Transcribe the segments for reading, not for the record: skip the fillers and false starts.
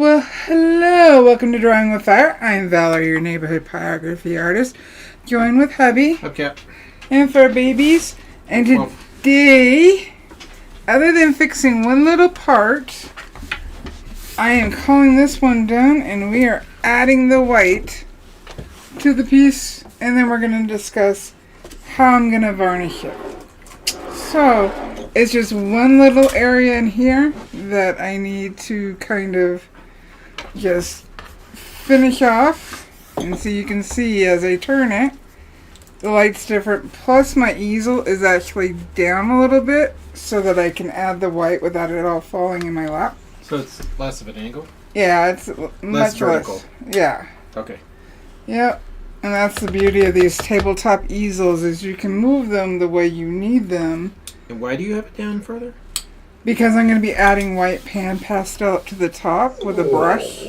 Well, hello, welcome to Drawing with Fire. I'm Valarie, your neighborhood pyrography artist, joined with hubby Okay. and fur babies. And today, other than fixing one little part, I am calling this one done, and we are adding the white to the piece, and then we're going to discuss how I'm going to varnish it. So, it's just one little area in here that I need to kind of just finish off. And so you can see as I turn it, the light's different. Plus my easel is actually down a little bit so that I can add the white without it all falling in my lap. So it's less of an angle? Yeah, it's much vertical. less. Yeah. Okay. Yep. And that's the beauty of these tabletop easels, is you can move them the way you need them. And why do you have it down further? Because I'm going to be adding white pan pastel up to the top with a brush.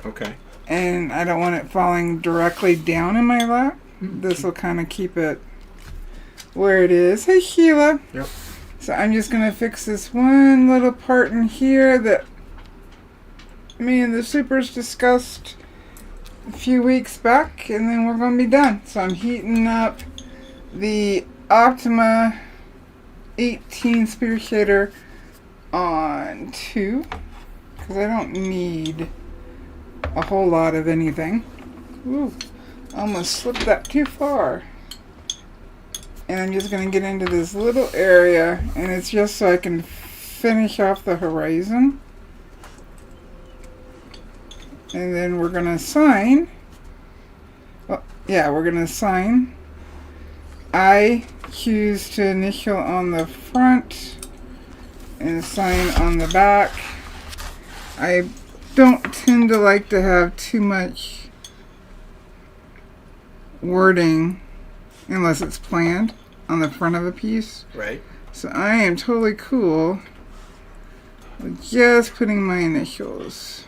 Okay. And I don't want it falling directly down in my lap. This will kind of keep it where it is. Hey, Sheila. Yep. So I'm just going to fix this one little part in here that me and the supers discussed a few weeks back, and then we're going to be done. So I'm heating up the Optima 18 spear shader on 2 because I don't need a whole lot of anything. Ooh, almost slipped that too far. And I'm just going to get into this little area, and it's just so I can finish off the horizon. And then we're going to sign. Well, yeah, we're going to sign. I choose to initial on the front and sign on the back. I don't tend to like to have too much wording unless it's planned on the front of a piece. Right. So I am totally cool with just putting my initials.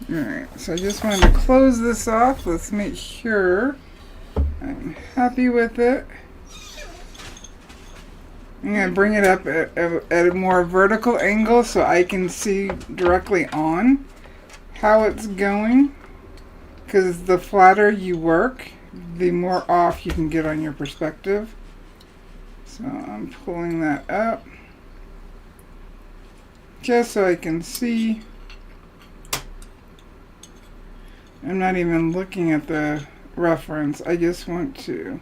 Alright, so I just wanted to close this off. Let's make sure I'm happy with it. I'm going to bring it up at a more vertical angle so I can see directly on how it's going. Because the flatter you work, the more off you can get on your perspective. So I'm pulling that up just so I can see. I'm not even looking at the reference. I just want to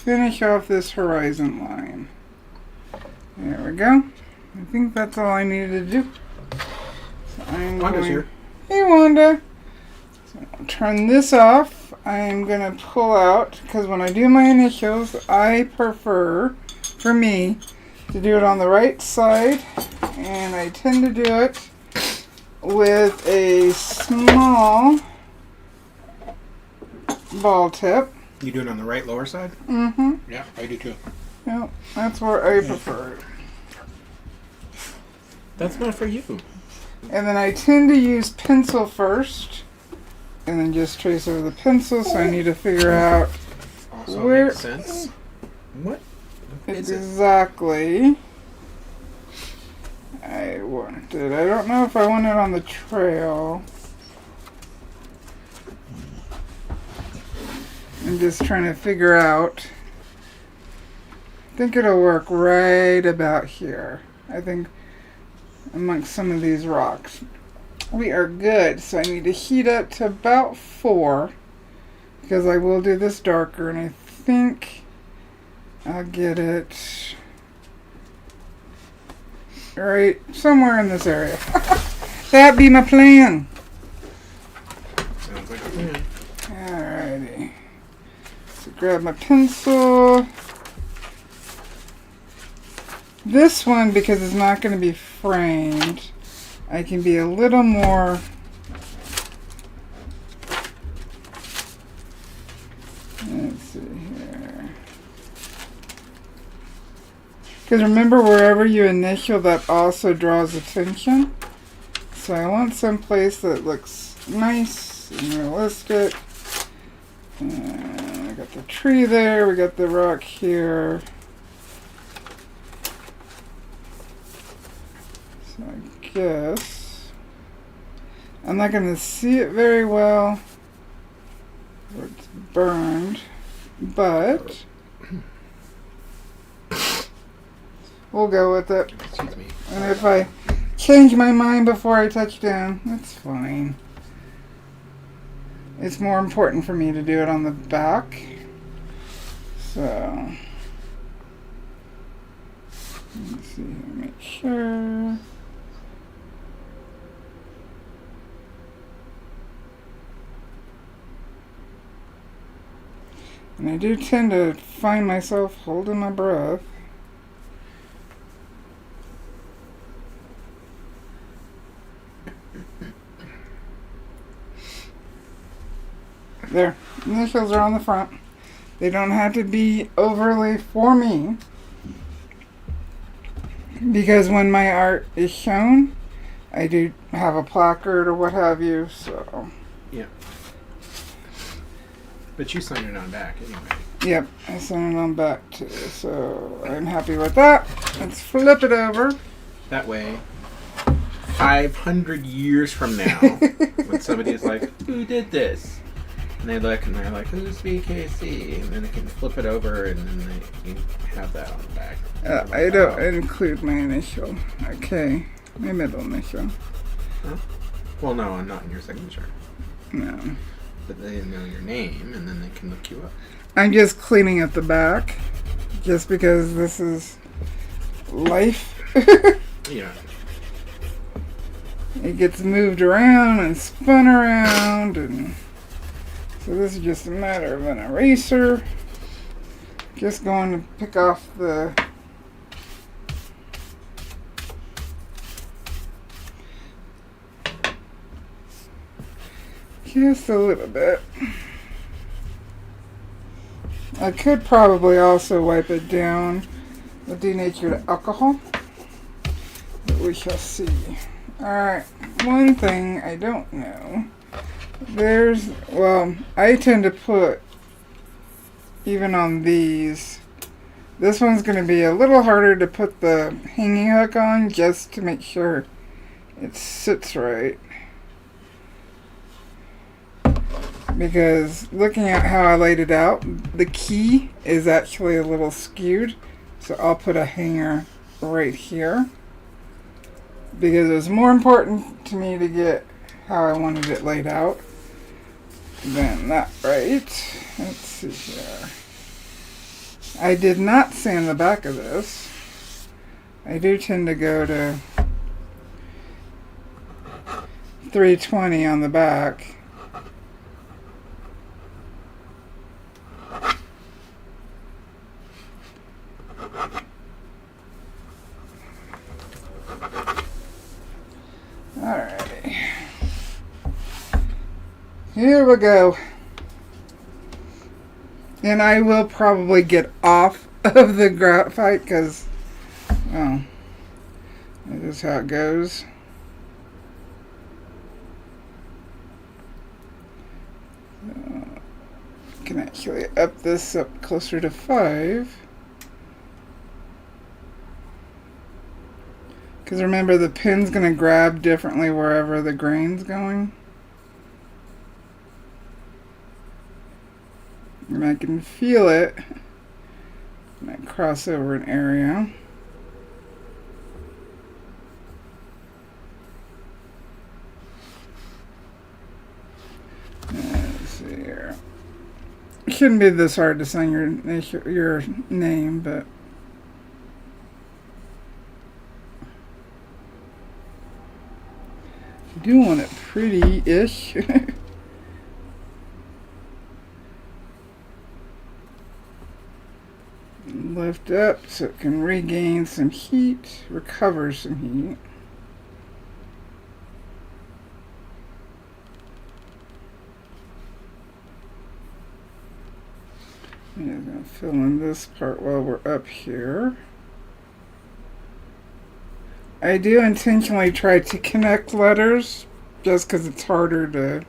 finish off this horizon line. There we go. I think that's all I needed to do. So Wanda's here. Hey, Wanda. So I'll turn this off. I'm going to pull out, because when I do my initials, I prefer, for me, to do it on the right side. And I tend to do it with a small ball tip. You do it on the right lower side? Mm-hmm. Yeah, I do too. Yep, that's where I prefer it. That's not for you. And then I tend to use pencil first, and then just trace over the pencil, so I need to figure out Also where makes sense. What is it? exactly I want it. I don't know if I want it on the trail. I'm just trying to figure out. I think it'll work right about here. I think amongst some of these rocks. We are good, so I need to heat up to about 4 because I will do this darker, and I think I'll get it right somewhere in this area. That'd be my plan. Sounds like a plan. Alrighty. So grab my pencil. This one, because it's not going to be framed, I can be a little more let's see here. Because remember, wherever you initial, that also draws attention. So I want some place that looks nice and realistic. And I got the tree there, we got the rock here. So I guess I'm not going to see it very well where it's burned, but we'll go with it. Excuse me. And if I change my mind before I touch down, that's fine. It's more important for me to do it on the back. So, let's see here, make sure. And I do tend to find myself holding my breath. There, initials are on the front. They don't have to be overly for me, because when my art is shown, I do have a placard or what have you, so. Yeah. But you signed it on back anyway. Yep, I sent it on back too, so I'm happy with that. Let's flip it over. That way, 500 years from now, when somebody's like, who did this? And they look and they're like, who's VKC? And then they can flip it over and then they can have that on the back. I don't include my initial. Okay, my middle initial. Huh? Well, no, not in your signature. No. But they know your name and then they can look you up. I'm just cleaning up the back, just because this is life. Yeah. It gets moved around and spun around, and so this is just a matter of an eraser. Just going to pick off the just a little bit. I could probably also wipe it down with denatured alcohol, but we shall see. Alright, one thing I don't know. I tend to put, even on these, this one's going to be a little harder to put the hanging hook on just to make sure it sits right. Because looking at how I laid it out, the key is actually a little skewed. So I'll put a hanger right here, because it was more important to me to get how I wanted it laid out than that, right? Let's see here. I did not sand the back of this. I do tend to go to 320 on the back. Alrighty. Here we go. And I will probably get off of the graphite because, well, that is how it goes. Can actually up this up closer to 5. Because remember, the pin's going to grab differently wherever the grain's going. And I can feel it when I cross over an area. Let's see here. It shouldn't be this hard to sign your name, but I do want it pretty-ish. Lift up so it can regain some heat, recover some heat. I'm going to fill in this part while we're up here. I do intentionally try to connect letters just because it's harder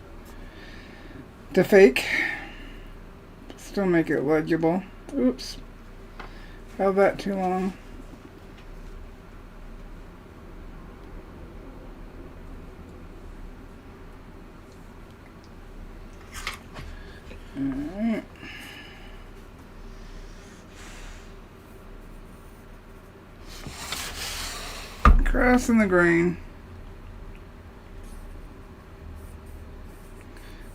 to fake. Still make it legible. Oops. Held that too long. Crossing the grain.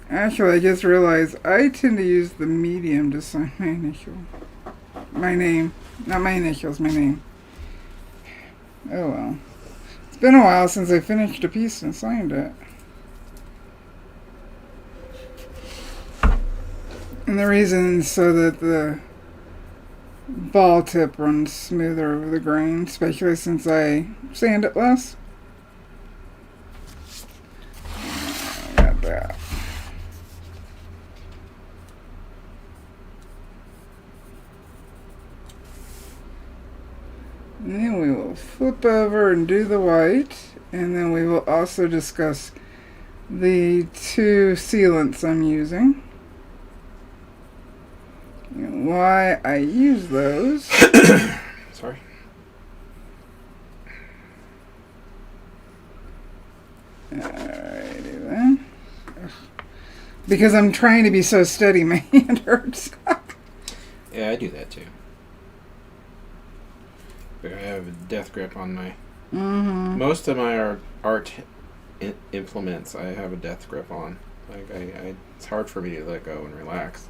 Actually, I just realized I tend to use the medium to sign my initial. My name. Not my initials, my name. Oh well. It's been a while since I finished a piece and signed it. And the reason is so that the ball tip runs smoother over the grain, especially since I sand it less. Got that. And then we will flip over and do the white, and then we will also discuss the two sealants I'm using and why I use those. Sorry. Alrighty then. Because I'm trying to be so steady, my hand hurts. Yeah, I do that too. I have a death grip on my... Mm-hmm. Most of my art implements I have a death grip on. Like it's hard for me to let go and relax.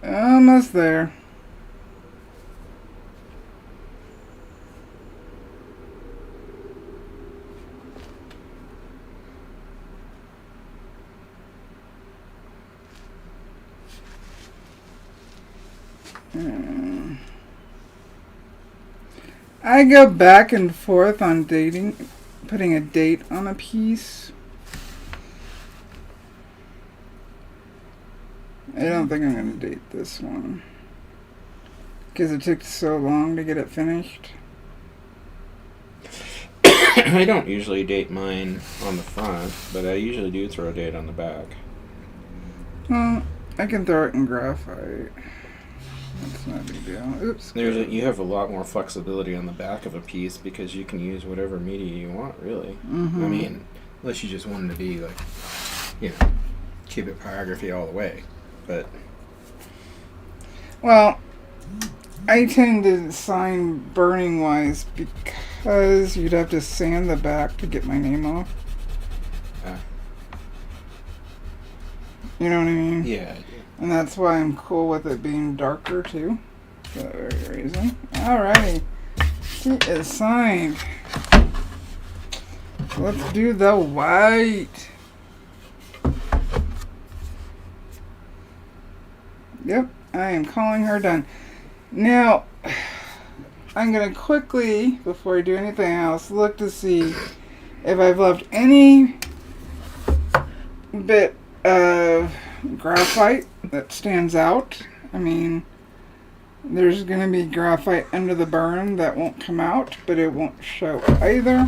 Almost there. I go back and forth on putting a date on a piece. I don't think I'm going to date this one because it took so long to get it finished. I don't usually date mine on the front, but I usually do throw a date on the back. Well, I can throw it in graphite. That's not a big deal. Oops. You have a lot more flexibility on the back of a piece because you can use whatever media you want, really. Mm-hmm. I mean, unless you just wanted to be like, you know, cubic pyrography all the way. But well, I tend to sign burning wise because you'd have to sand the back to get my name off. You know what I mean? Yeah, I do. And that's why I'm cool with it being darker too. For that very reason. Alrighty. She is signed. Let's do the white. Yep, I am calling her done. Now, I'm going to quickly, before I do anything else, look to see if I've left any bit of graphite that stands out. I mean, there's going to be graphite under the burn that won't come out, but it won't show either.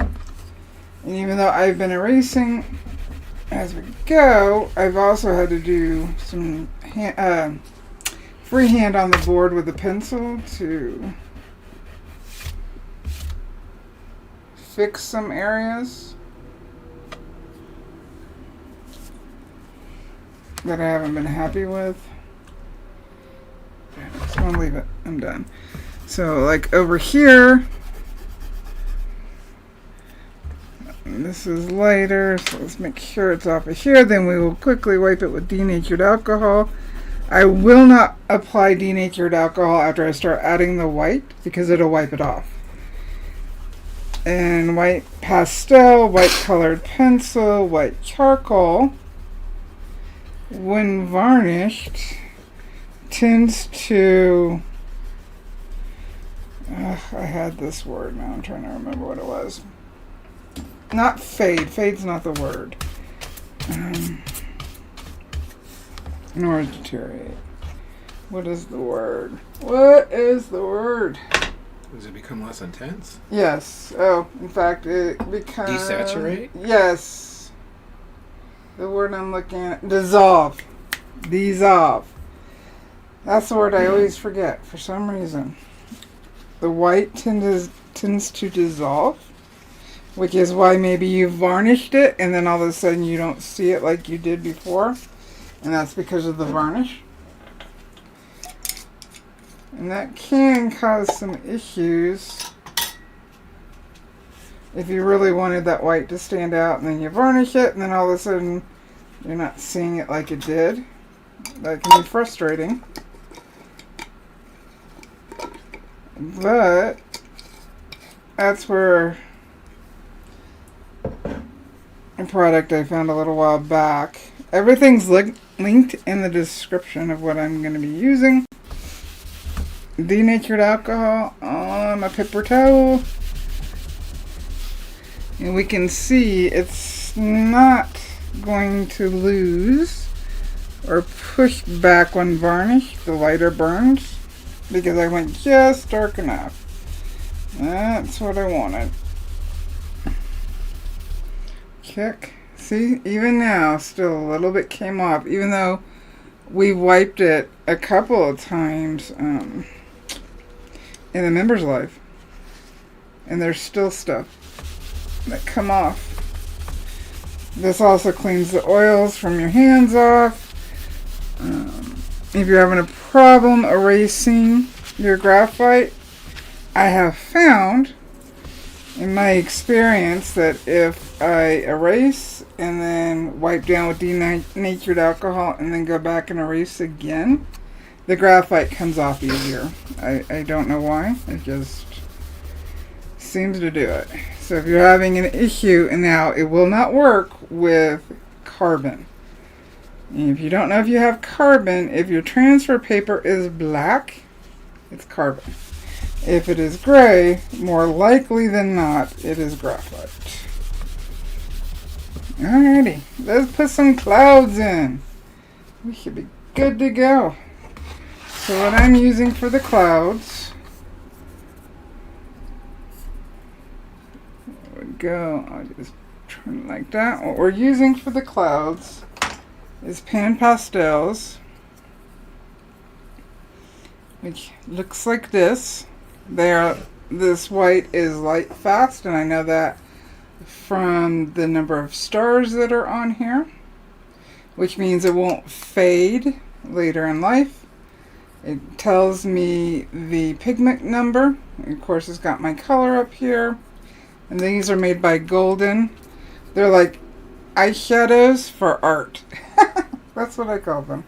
And even though I've been erasing as we go, I've also had to do some freehand on the board with a pencil to fix some areas that I haven't been happy with. I'm just gonna leave it. I'm done. So like over here, this is lighter, so let's make sure it's off of here. Then we will quickly wipe it with denatured alcohol. I will not apply denatured alcohol after I start adding the white because it'll wipe it off. And white pastel, white colored pencil, white charcoal, when varnished, tends to... I had this word, now I'm trying to remember what it was. Not fade. Fade's not the word. Nor deteriorate. What is the word? What is the word? Does it become less intense? Yes. Oh, in fact, it becomes... Desaturate? Yes. The word I'm looking at. Dissolve. Dissolve. That's the word I always forget for some reason. The white tends to dissolve which is why maybe you varnished it and then all of a sudden you don't see it like you did before. And that's because of the varnish. And that can cause some issues if you really wanted that white to stand out and then you varnish it and then all of a sudden you're not seeing it like it did. That can be frustrating. But that's where a product I found a little while back. Everything's linked in the description of what I'm going to be using. Denatured alcohol on my paper towel. And we can see it's not going to lose or push back when varnished, the lighter burns, because I went just dark enough. That's what I wanted. Check. See, even now, still a little bit came off, even though we wiped it a couple of times in the member's life. And there's still stuff that come off. This also cleans the oils from your hands off. If you're having a problem erasing your graphite, I have found in my experience that if I erase and then wipe down with denatured alcohol and then go back and erase again, the graphite comes off easier. I don't know why. It just seems to do it. So if you're having an issue, and now it will not work with carbon. And if you don't know if you have carbon, if your transfer paper is black, it's carbon. If it is gray, more likely than not, it is graphite. Alrighty, let's put some clouds in. We should be good to go. So what I'm using for the clouds, there we go, I'll just turn it like that. What we're using for the clouds is pan pastels, which looks like this. This white is light fast, and I know that from the number of stars that are on here, which means it won't fade later in life. It tells me the pigment number. Of course, it's got my color up here. And these are made by Golden. They're like eyeshadows for art. That's what I call them.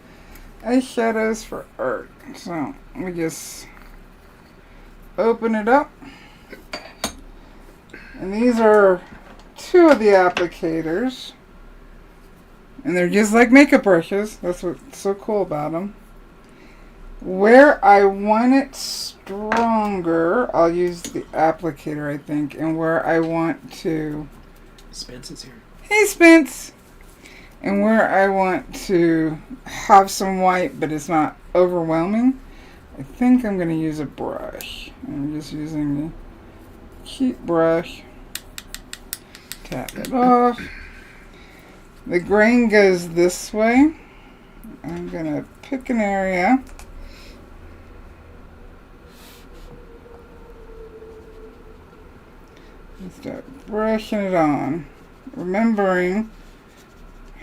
Eyeshadows for art. So we just open it up. And these are two of the applicators. And they're just like makeup brushes. That's what's so cool about them. Where I want it stronger, I'll use the applicator, I think. And where I want to... Spence is here. Hey, Spence! And where I want to have some white, but it's not overwhelming, I think I'm going to use a brush. I'm just using the cheap brush. Tap it off. The grain goes this way. I'm going to pick an area. And start brushing it on. Remembering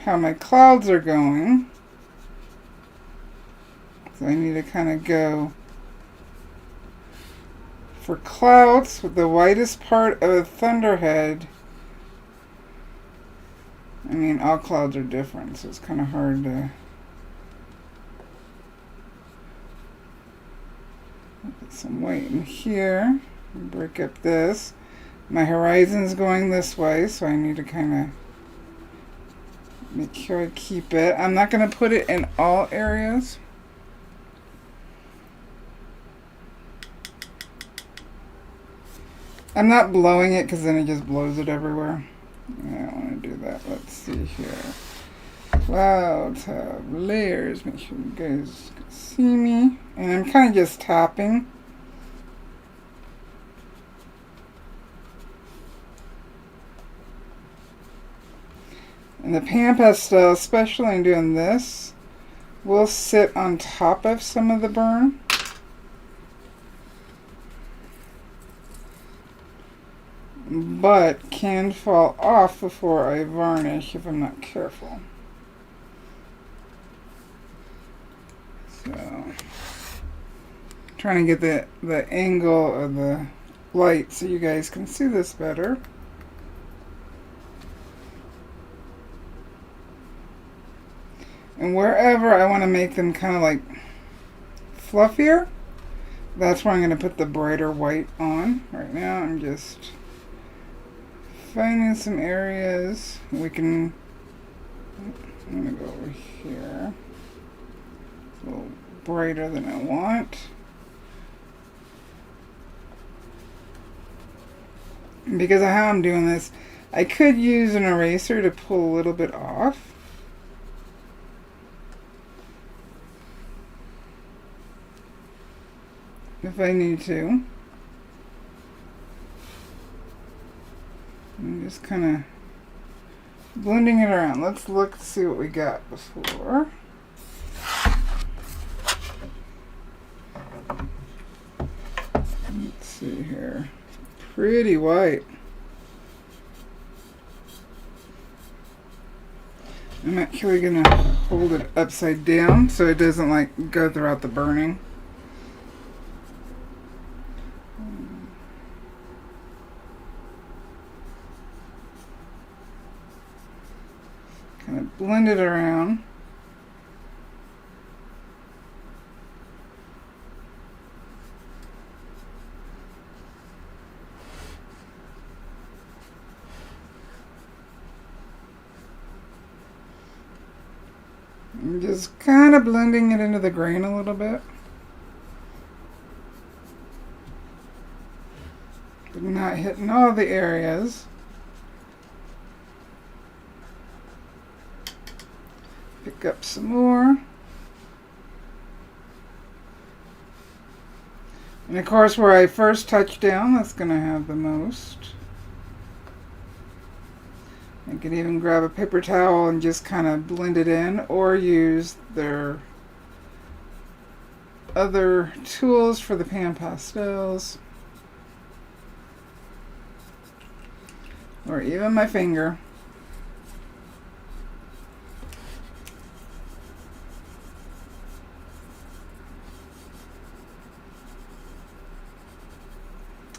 how my clouds are going. So I need to kind of go for clouds with the whitest part of a thunderhead. I mean, all clouds are different, so it's kind of hard to put some white in here. Break up this. My horizon's going this way, so I need to kind of make sure I keep it. I'm not going to put it in all areas. I'm not blowing it because then it just blows it everywhere. I don't want to do that. Let's see here. Clouds have layers. Make sure you guys can see me. And I'm kind of just tapping. And the pan pastel, especially in doing this, will sit on top of some of the burn. but can fall off before I varnish if I'm not careful. So, trying to get the angle of the light so you guys can see this better. And wherever I want to make them kind of like fluffier, that's where I'm going to put the brighter white on. Right now I'm just finding some areas we can. I'm going to go over here. It's a little brighter than I want. And because of how I'm doing this, I could use an eraser to pull a little bit off. If I need to. I'm just kind of blending it around. Let's look to see what we got before. Let's see here. Pretty white. I'm actually going to hold it upside down so it doesn't like go throughout the burning. Kind of blend it around. I'm just kind of blending it into the grain a little bit. But not hitting all the areas. Pick up some more. And of course where I first touch down, that's going to have the most. I can even grab a paper towel and just kind of blend it in, or use their other tools for the pan pastels. Or even my finger.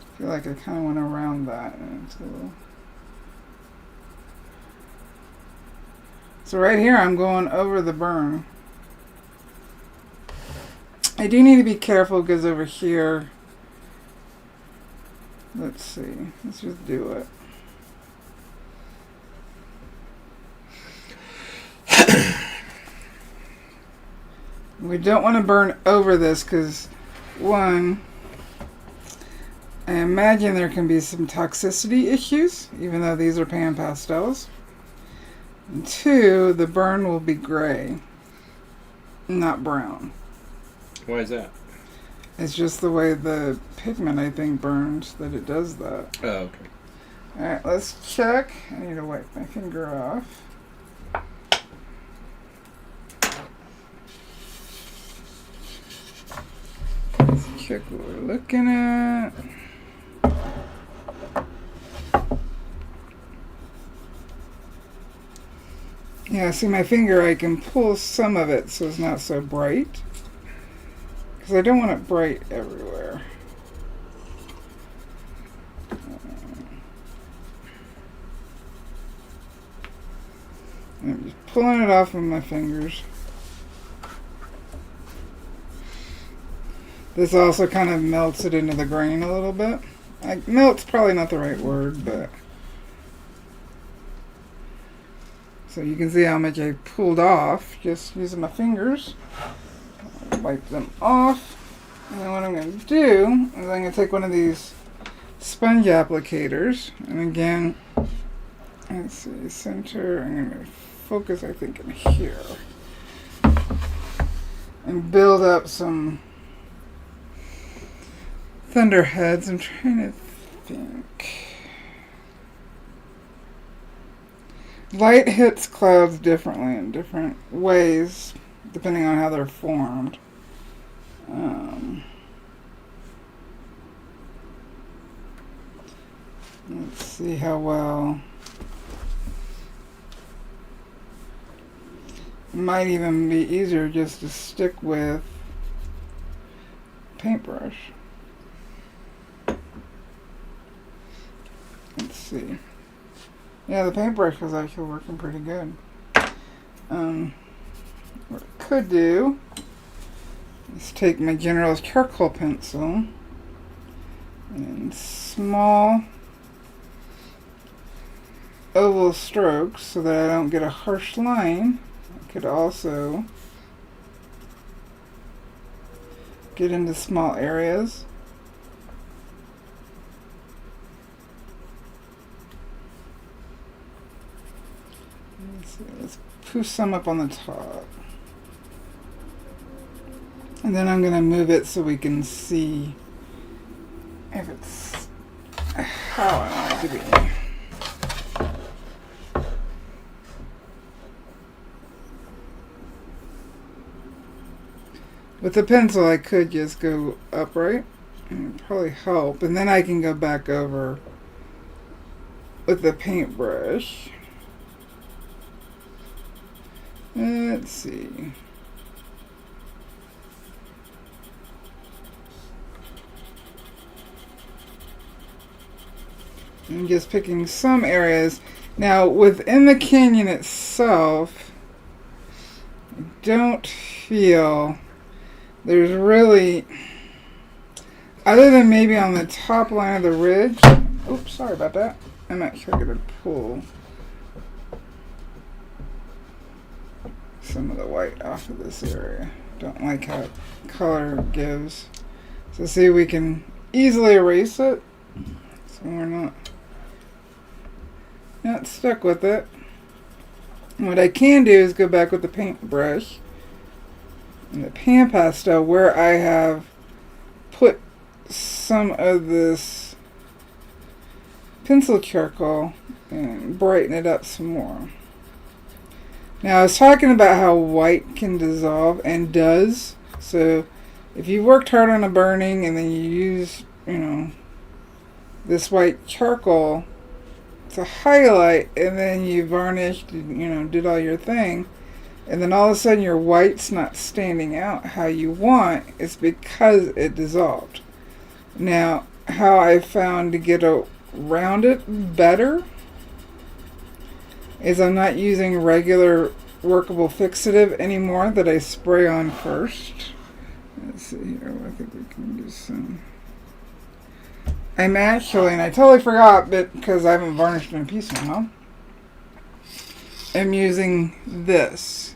I feel like I kind of went around that. And it's a little... So right here I'm going over the burn. I do need to be careful because over here, let's see, let's just do it. We don't want to burn over this because, one, I imagine there can be some toxicity issues, even though these are pan pastels. And two, the burn will be gray, not brown. Why is that? It's just the way the pigment, I think, burns that it does that. Oh, okay. Alright, let's check. I need to wipe my finger off. Let's check what we're looking at. Yeah, see my finger, I can pull some of it so it's not so bright. Because I don't want it bright everywhere. I'm just pulling it off with my fingers. This also kind of melts it into the grain a little bit. Like, melt's probably not the right word, but... So you can see how much I pulled off just using my fingers. I'll wipe them off. And then what I'm going to do is I'm going to take one of these sponge applicators. And again, let's see, center. I'm going to focus, I think, in here. And build up some thunderheads. I'm trying to think. Light hits clouds differently in different ways, depending on how they're formed. Let's see how well. It might even be easier just to stick with paintbrush. Let's see. Yeah, the paintbrush is actually working pretty good. What I could do is take my General's charcoal pencil and small oval strokes so that I don't get a harsh line. I could also get into small areas. Let's push some up on the top. And then I'm going to move it so we can see if it's how I want it to be. With the pencil, I could just go upright and it'd probably help. And then I can go back over with the paintbrush. Let's see. I'm just picking some areas. Now, within the canyon itself, I don't feel there's really, other than maybe on the top line of the ridge. Oops, sorry about that. I'm actually going to pull some of the white off of this area. Don't like how color gives. So see, we can easily erase it, so we're not stuck with it. What I can do is go back with the paintbrush and the pan pastel where I have put some of this pencil charcoal and brighten it up some more. Now, I was talking about how white can dissolve, and does. So, if you worked hard on a burning and then you use, this white charcoal to highlight, and then you varnished, did all your thing, and then all of a sudden your white's not standing out how you want, it's because it dissolved. Now, how I found to get around it better is I'm not using regular workable fixative anymore that I spray on first. Let's see here, I think we can do some. I'm actually, and I totally forgot, but because I haven't varnished my piece now, I'm using this,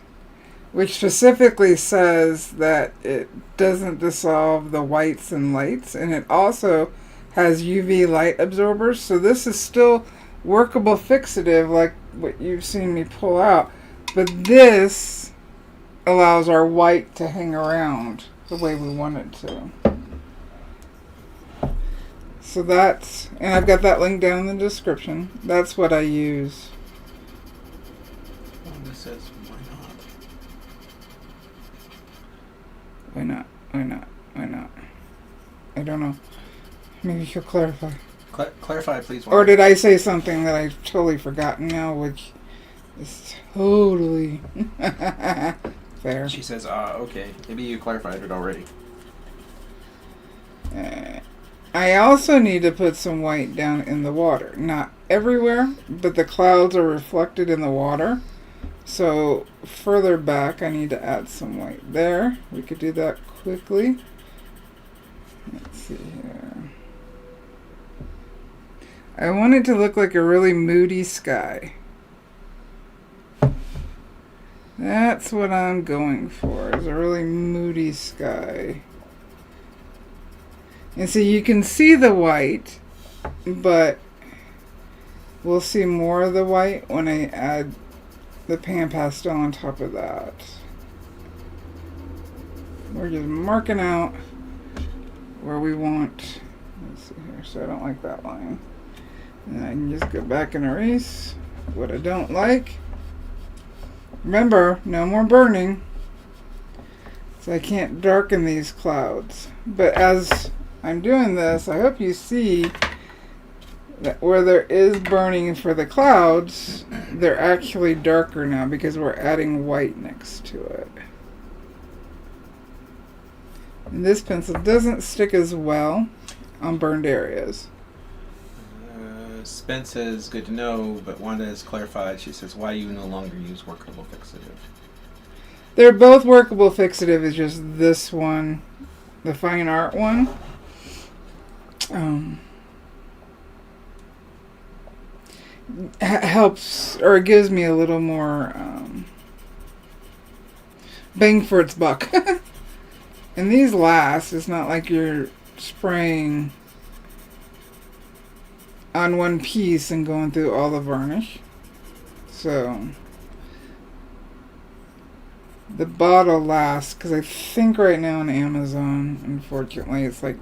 which specifically says that it doesn't dissolve the whites and lights, and it also has UV light absorbers, so this is still workable fixative like what you've seen me pull out, but this allows our white to hang around the way we want it to. So that's, and I've got that link down in the description. That's what I use. Well, this says why not? Why not? Why not? Why not? I don't know. Maybe she'll clarify. Clarify, please. Or did I say something that I've totally forgotten now, which is totally fair. She says, okay. Maybe you clarified it already. I also need to put some white down in the water. Not everywhere, but the clouds are reflected in the water. So further back, I need to add some white there. We could do that quickly. Let's see here. I want it to look like a really moody sky. That's what I'm going for, is a really moody sky. And so you can see the white, but we'll see more of the white when I add the pan pastel on top of that. We're just marking out where we want. Let's see here, so I don't like that line. And I can just go back and erase what I don't like. Remember, no more burning. So I can't darken these clouds. But as I'm doing this, I hope you see that where there is burning for the clouds, they're actually darker now because we're adding white next to it. And this pencil doesn't stick as well on burned areas. Spence says, good to know, but Wanda has clarified. She says, why do you no longer use workable fixative? They're both workable fixative. It's just this one, the fine art one. Helps, or it gives me a little more bang for its buck. And these last. It's not like you're spraying on one piece and going through all the varnish. So the bottle lasts, because I think right now on Amazon, unfortunately, it's like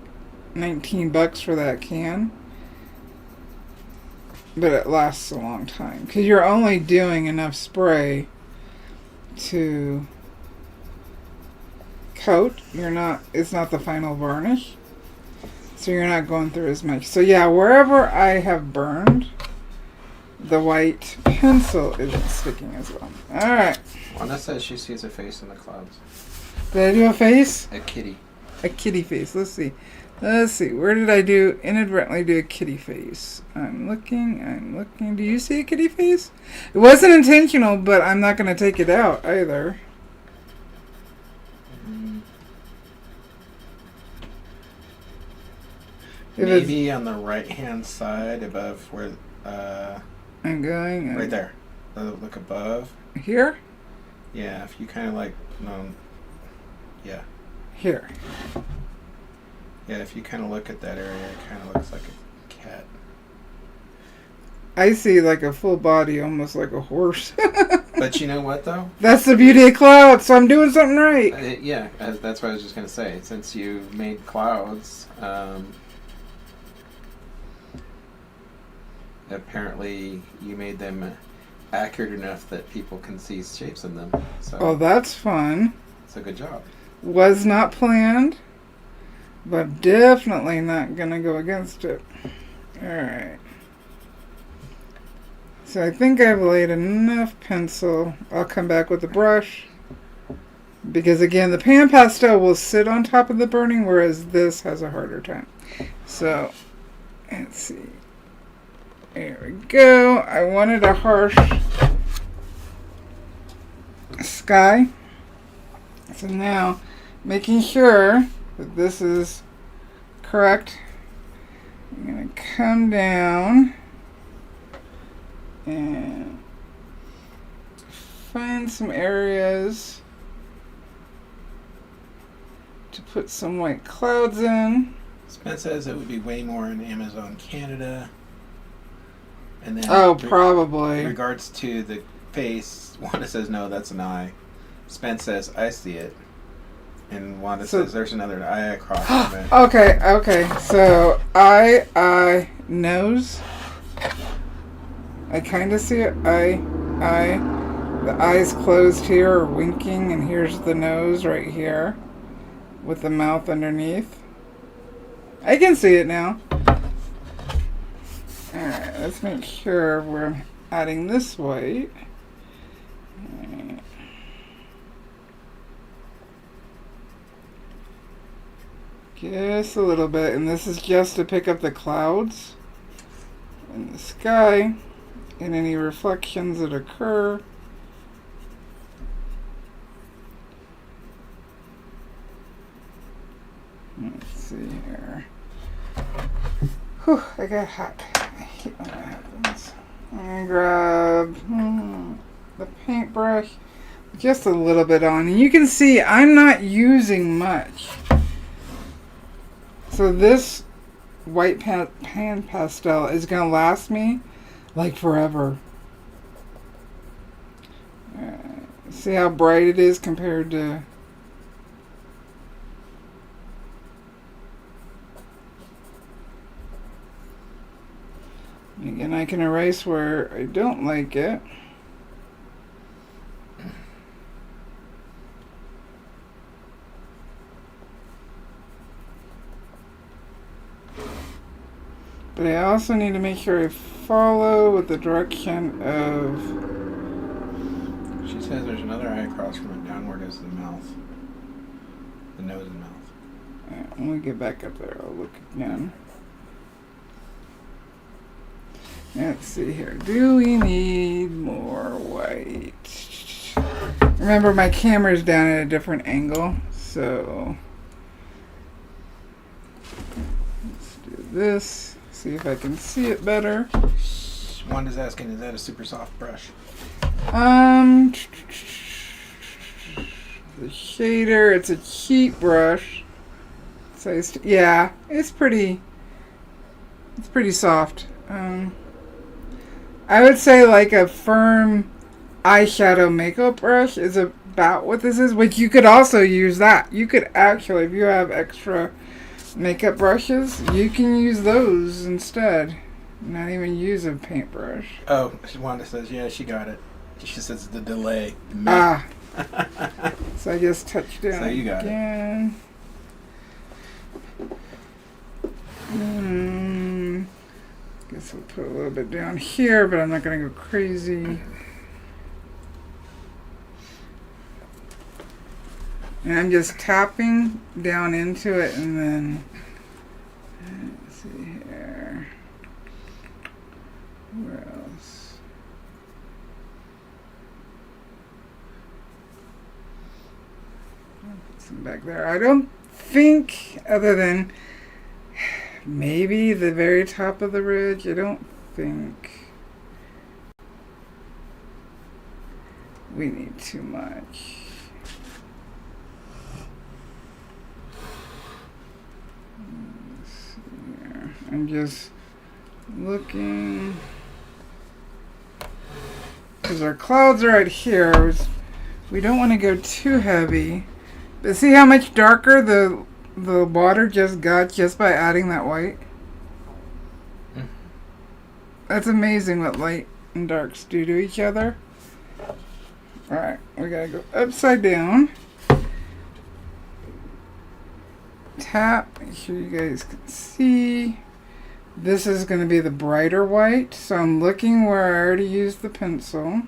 $19 for that can. But it lasts a long time because you're only doing enough spray to coat. It's not the final varnish, so you're not going through as much. So yeah, wherever I have burned, the white pencil isn't sticking as well. All right. Wanda says she sees a face in the clouds. Did I do a face? A kitty. A kitty face. Let's see. Where did I inadvertently do a kitty face? I'm looking. Do you see a kitty face? It wasn't intentional, but I'm not going to take it out either. Maybe on the right-hand side above where... I'm going... right there. Look above. Here? Yeah, if you kind of like... No, yeah. Here. Yeah, if you kind of look at that area, it kind of looks like a cat. I see like a full body, almost like a horse. But you know what, though? That's the beauty of clouds, so I'm doing something right. Yeah, that's what I was just going to say. Since you made clouds, apparently you made them accurate enough that people can see shapes in them. So oh, that's fun. It's a good job. Was not planned. But definitely not going to go against it. Alright. So I think I've laid enough pencil. I'll come back with the brush. Because again, the pan pastel will sit on top of the burning, whereas this has a harder time. So, let's see. There we go. I wanted a harsh sky. So now, making sure that this is correct, I'm going to come down and find some areas to put some white clouds in. Spence says it would be way more in Amazon, Canada. And then probably. In regards to the face, Wanda says no, that's an eye. Spence says I see it. And Wanda says there's another eye across from it. Okay. So, nose. I kind of see it. Eye. The eyes closed here are winking, and here's the nose right here with the mouth underneath. I can see it now. Alright, let's make sure we're adding this white. Just a little bit, and this is just to pick up the clouds in the sky and any reflections that occur. Let's see here. Whew, I got hot. I hate when that happens. I'm gonna grab the paintbrush, just a little bit on, and you can see I'm not using much. So this white pan pastel is going to last me like forever. See how bright it is compared to... Again, I can erase where I don't like it. But I also need to make sure I follow with the direction of... She says there's another eye across from it downward as the mouth. The nose and mouth. Alright, when we get back up there, I'll look again. Let's see here. Do we need more white? Remember, my camera's down at a different angle, so let's do this. See if I can see it better. Wanda's asking, is that a super soft brush? The shader, it's a cheap brush. So yeah, it's pretty soft. I would say like a firm eyeshadow makeup brush is about what this is, which you could also use that. You could actually, if you have extra makeup brushes, you can use those instead. Not even use a paintbrush. Oh, Wanda says, yeah, she got it. She says the delay. Ah. So I just touched down so you got again. Guess we'll put a little bit down here, but I'm not going to go crazy. And I'm just tapping down into it, and then let's see here. Where else? I'll put some back there. I don't think, other than maybe the very top of the ridge, I don't think we need too much. I'm just looking, because our clouds are right here. We don't want to go too heavy. But see how much darker the water just got just by adding that white? That's amazing what light and darks do to each other. Alright, we gotta go upside down. Tap, make sure you guys can see. This is going to be the brighter white, so I'm looking where I already used the pencil.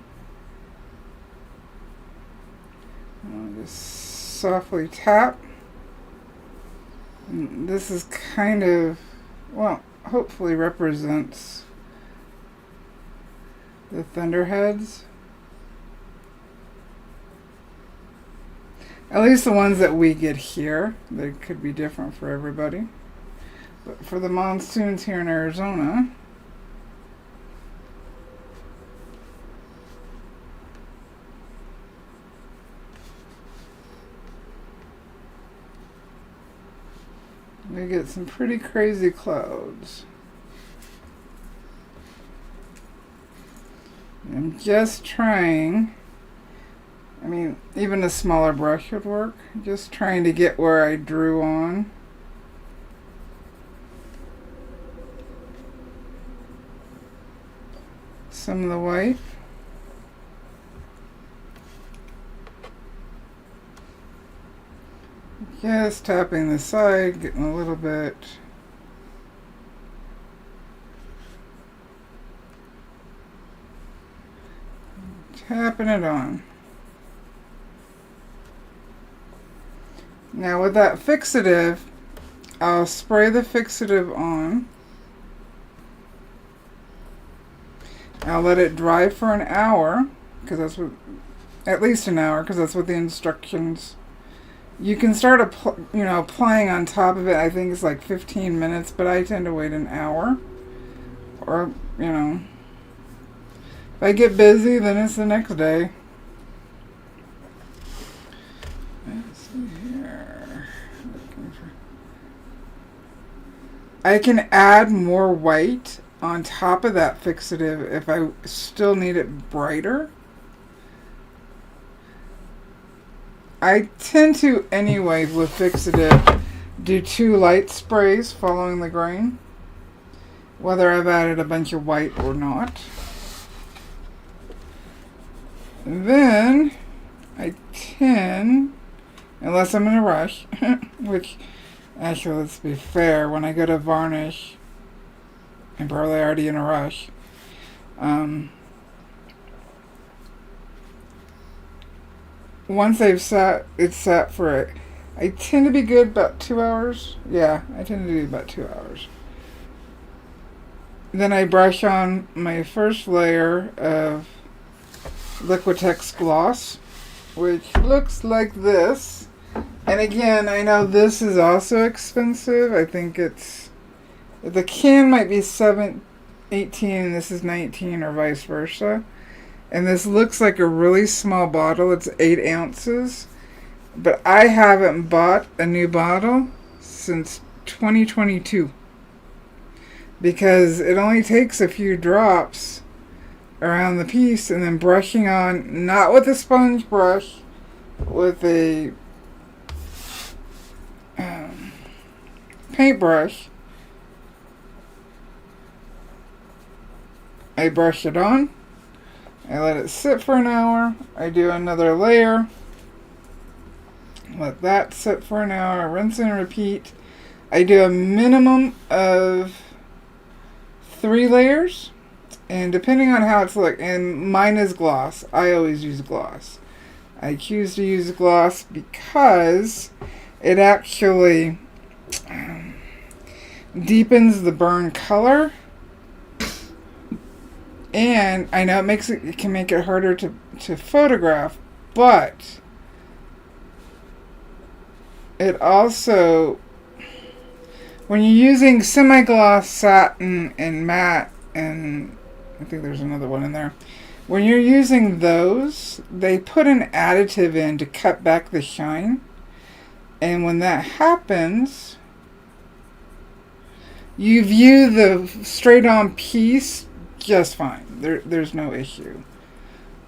I'll just softly tap. And this is kind of, well, hopefully represents the thunderheads. At least the ones that we get here. They could be different for everybody. But for the monsoons here in Arizona, we get some pretty crazy clouds. I'm just trying, I mean, even a smaller brush would work. Just trying to get where I drew on. Some of the white. Just tapping the side, getting a little bit. Tapping it on. Now with that fixative, I'll spray the fixative on. I'll let it dry for an hour, because that's what, at least an hour, because that's what the instructions. You can start applying on top of it. I think it's like 15 minutes, but I tend to wait an hour. Or, if I get busy, then it's the next day. Let's see here. I can add more white on top of that fixative if I still need it brighter. I tend to, anyway, with fixative, do 2 light sprays following the grain, whether I've added a bunch of white or not. And then I tend, unless I'm in a rush, which, actually, let's be fair, when I go to varnish, I'm probably already in a rush. Once it's sat for I tend to be good about 2 hours. Yeah, I tend to do about 2 hours. Then I brush on my first layer of Liquitex gloss, which looks like this. And again, I know this is also expensive. I think the can might be $18 and this is $19 or vice versa. And this looks like a really small bottle. It's 8 ounces. But I haven't bought a new bottle since 2022. Because it only takes a few drops around the piece and then brushing on, not with a sponge brush, with a paintbrush. I brush it on. I let it sit for an hour. I do another layer. Let that sit for an hour. Rinse and repeat. I do a minimum of 3 layers. And depending on how it's looking, and mine is gloss. I always use gloss. I choose to use gloss because it actually deepens the burn color. And I know it can make it harder to photograph, but it also, when you're using semi-gloss, satin, and matte, and I think there's another one in there, when you're using those, they put an additive in to cut back the shine. And when that happens, you view the straight-on piece just fine. There's no issue.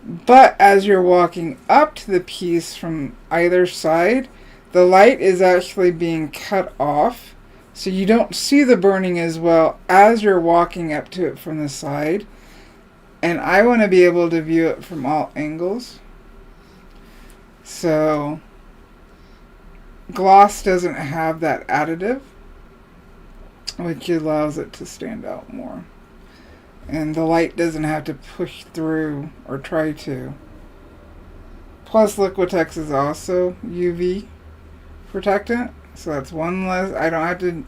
But as you're walking up to the piece from either side, the light is actually being cut off, so you don't see the burning as well as you're walking up to it from the side. And I want to be able to view it from all angles. So gloss doesn't have that additive, which allows it to stand out more. And the light doesn't have to push through or try to. Plus Liquitex is also UV protectant. So that's one less. I don't have to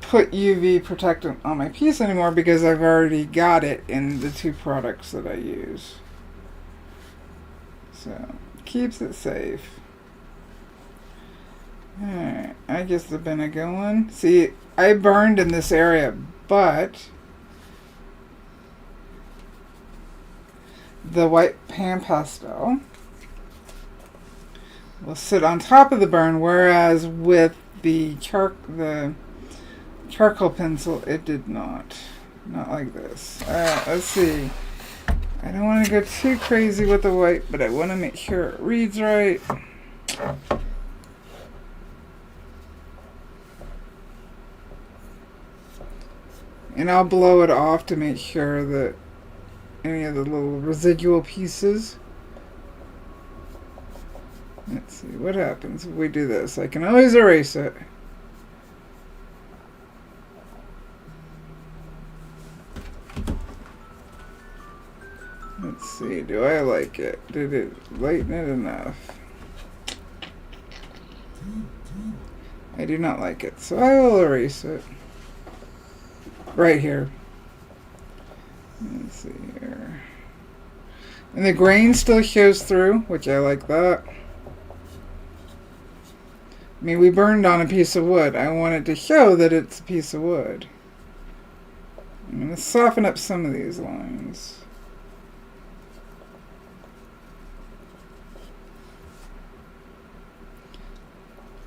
put UV protectant on my piece anymore because I've already got it in the 2 products that I use. So keeps it safe. Alright, I guess the bin going. See, I burned in this area, but the white pan pastel will sit on top of the burn, whereas with the charcoal pencil, it did not. Not like this. Alright, let's see. I don't want to go too crazy with the white, but I want to make sure it reads right. And I'll blow it off to make sure that any of the little residual pieces. Let's see what happens if we do this. I can always erase it. Let's see, do I like it? Did it lighten it enough? I do not like it, so I will erase it. Right here. Let's see here. And the grain still shows through, which I like that. I mean, we burned on a piece of wood. I want it to show that it's a piece of wood. I'm going to soften up some of these lines.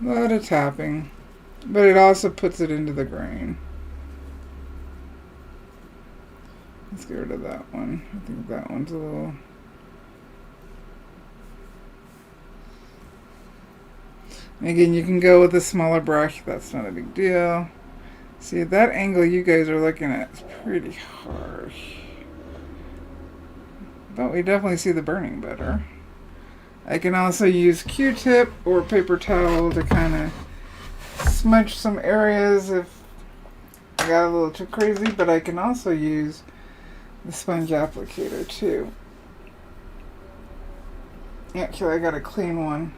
A lot of tapping, but it also puts it into the grain. Let's get rid of that one. I think that one's a little... Again, you can go with a smaller brush. That's not a big deal. See, that angle you guys are looking at is pretty harsh. But we definitely see the burning better. I can also use Q-tip or paper towel to kind of smudge some areas if I got a little too crazy, but I can also use the sponge applicator too. Actually, I got a clean one.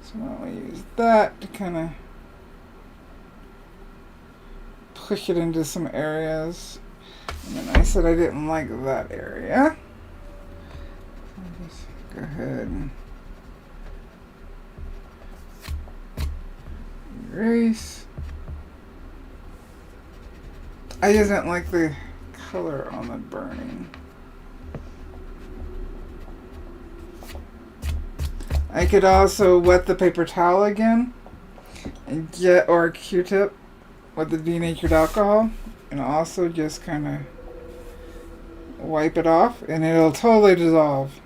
So I'll use that to kind of push it into some areas. And then I said I didn't like that area. I'll just go ahead and erase. I just didn't like the color on the burning. I could also wet the paper towel again and or a Q-tip with the denatured alcohol, and also just kind of wipe it off, and it'll totally dissolve.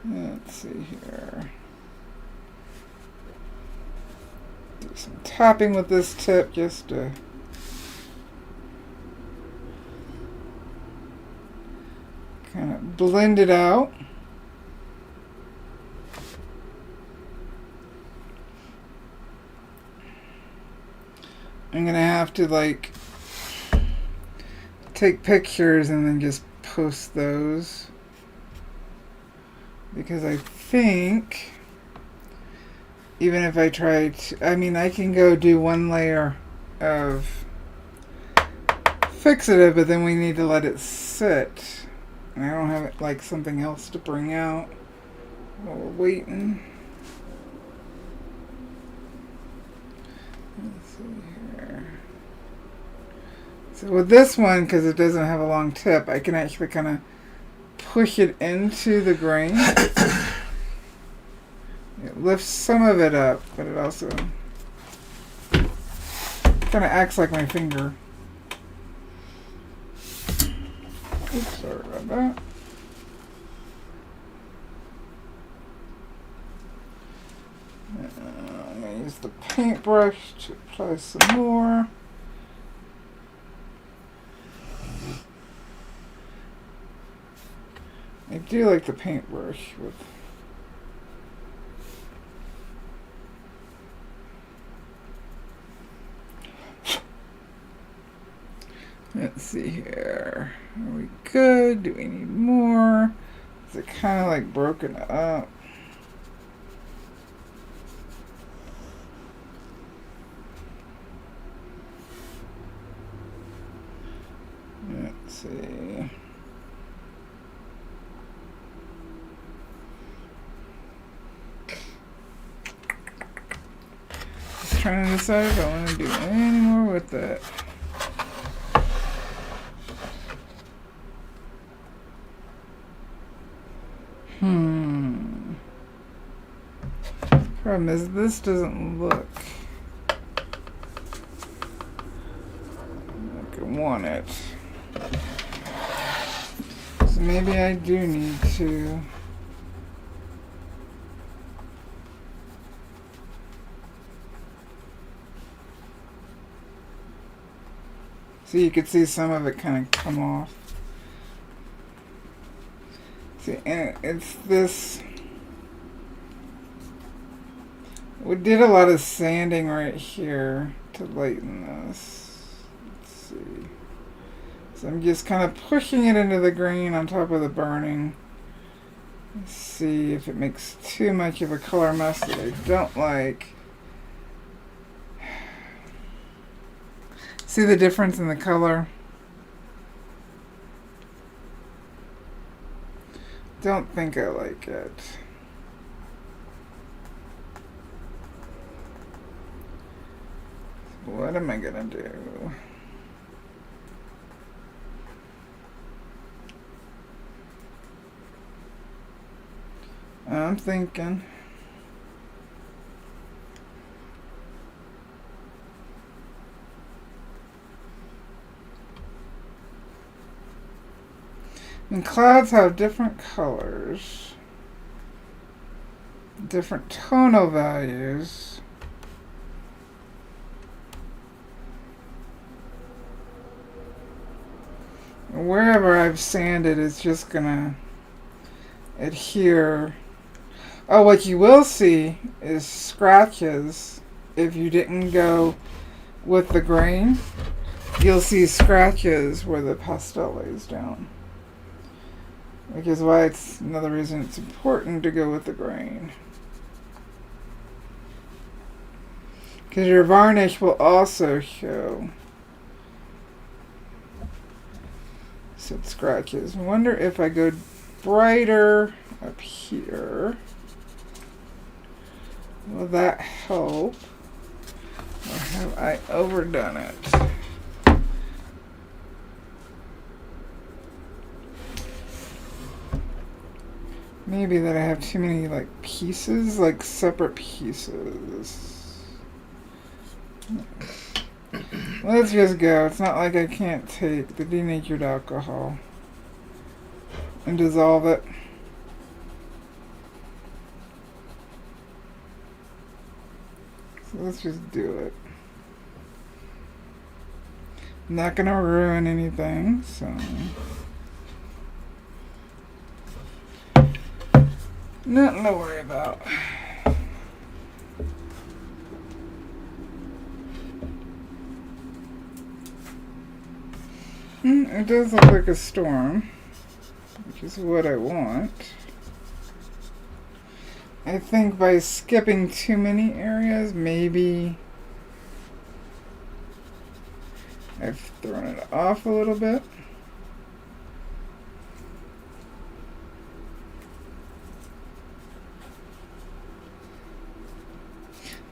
Let's see here. Do some tapping with this tip just to kind of blend it out. I'm gonna have to like take pictures and then just post those, because I think even if I try to, I mean, I can go do one layer of fixative, but then we need to let it sit, and I don't have it like something else to bring out while we're waiting. Let's see here. So with this one, because it doesn't have a long tip, I can actually kind of push it into the grain. It lifts some of it up, but it also kind of acts like my finger. Oops, sorry about that. I'm going to use the paintbrush to apply some more. I do like the paintbrush with let's see here. Are we good? Do we need more? Is it kind of like broken up? Let's see. Just trying to decide if I want to do any more with that. Problem is, this doesn't look like I want it. So maybe I do need to so you could see some of it kind of come off. See, and it's this. We did a lot of sanding right here to lighten this. Let's see. So I'm just kind of pushing it into the grain on top of the burning. Let's see if it makes too much of a color mess that I don't like. See the difference in the color? Don't think I like it. What am I gonna do? I'm thinking. And clouds have different colors, different tonal values. Wherever I've sanded, it's just gonna adhere. Oh, what you will see is scratches if you didn't go with the grain, you'll see scratches where the pastel lays down. Which is why it's another reason it's important to go with the grain. Because your varnish will also show some scratches. I wonder if I go brighter up here, will that help? Or have I overdone it? Maybe that I have too many like pieces, like separate pieces. Let's just go. It's not like I can't take the denatured alcohol and dissolve it. So let's just do it. I'm not gonna ruin anything, so nothing to worry about. It does look like a storm, which is what I want. I think by skipping too many areas, maybe I've thrown it off a little bit.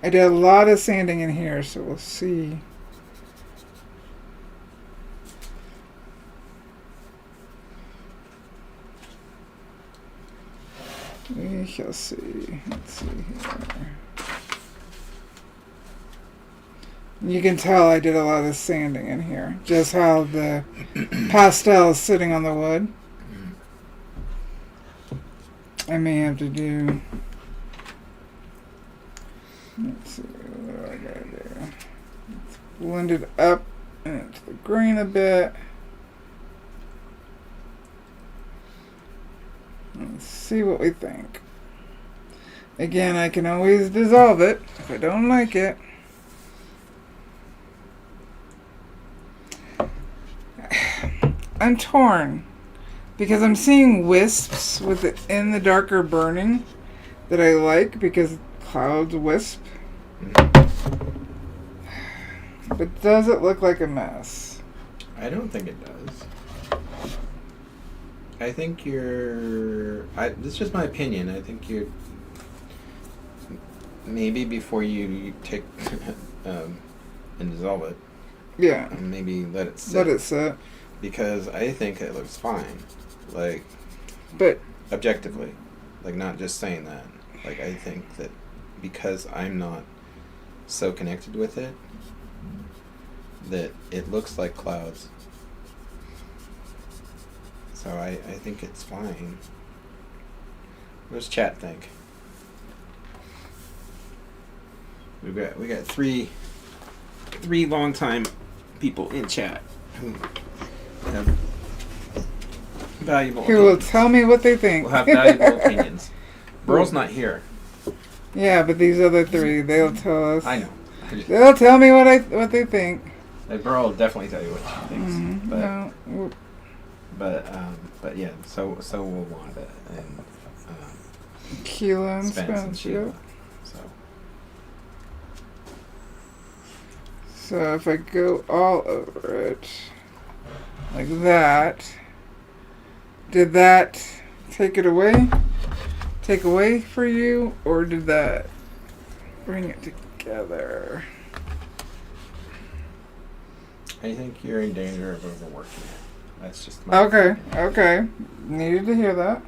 I did a lot of sanding in here, so we'll see. We shall see. Let's see here. You can tell I did a lot of sanding in here. Just how the pastel is sitting on the wood. I may have to do... Let's see, what do I gotta do? Let's blend it up into the green a bit. Let's see what we think. Again, I can always dissolve it if I don't like it. I'm torn because I'm seeing wisps within the darker burning that I like because clouds wisp. But does it look like a mess? I don't think it does. I think this is just my opinion. I think you're maybe before you take and dissolve it. Yeah. And maybe let it sit. Let it sit. Because I think it looks fine. Like, but objectively. Like, not just saying that. Like, I think that because I'm not so connected with it, that it looks like clouds. So I think it's fine. What does chat think? We got three long time people in chat who have valuable who will tell me what they think. Will have valuable opinions. Burl's not here. Yeah, but these other three, they'll tell us. I know. They'll tell me what they think. Burl will definitely tell you what she thinks. Mm-hmm. But yeah, so will Wanda and Keela and Spence and Sheila. Yep. So if I go all over it like that, did that take away for you, or did that bring it together? I think you're in danger of overworking it. That's just my opinion. Okay. Needed to hear that.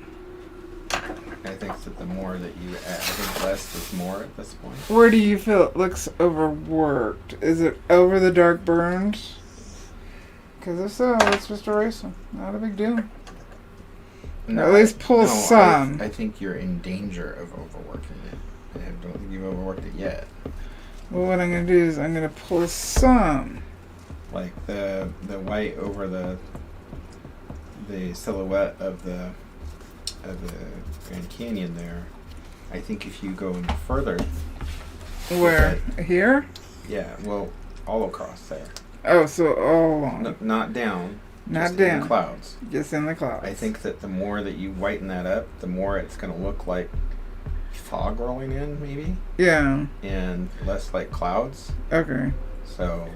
I think that the more that you add, I think less is more at this point. Where do you feel it looks overworked? Is it over the dark burns? Because if so, let's just erase them. Not a big deal. No, or at least pull some. I think you're in danger of overworking it. I don't think you've overworked it yet. Well, what I'm going to do is I'm going to pull some. Like the white over the silhouette of the Grand Canyon there. I think if you go further Where? Here? Yeah, well, all across there. Oh, so all along. No, not down. Not just down. in the clouds. Just in the clouds. I think that the more that you whiten that up, the more it's going to look like fog rolling in, maybe. Yeah. And less like clouds. Okay. So.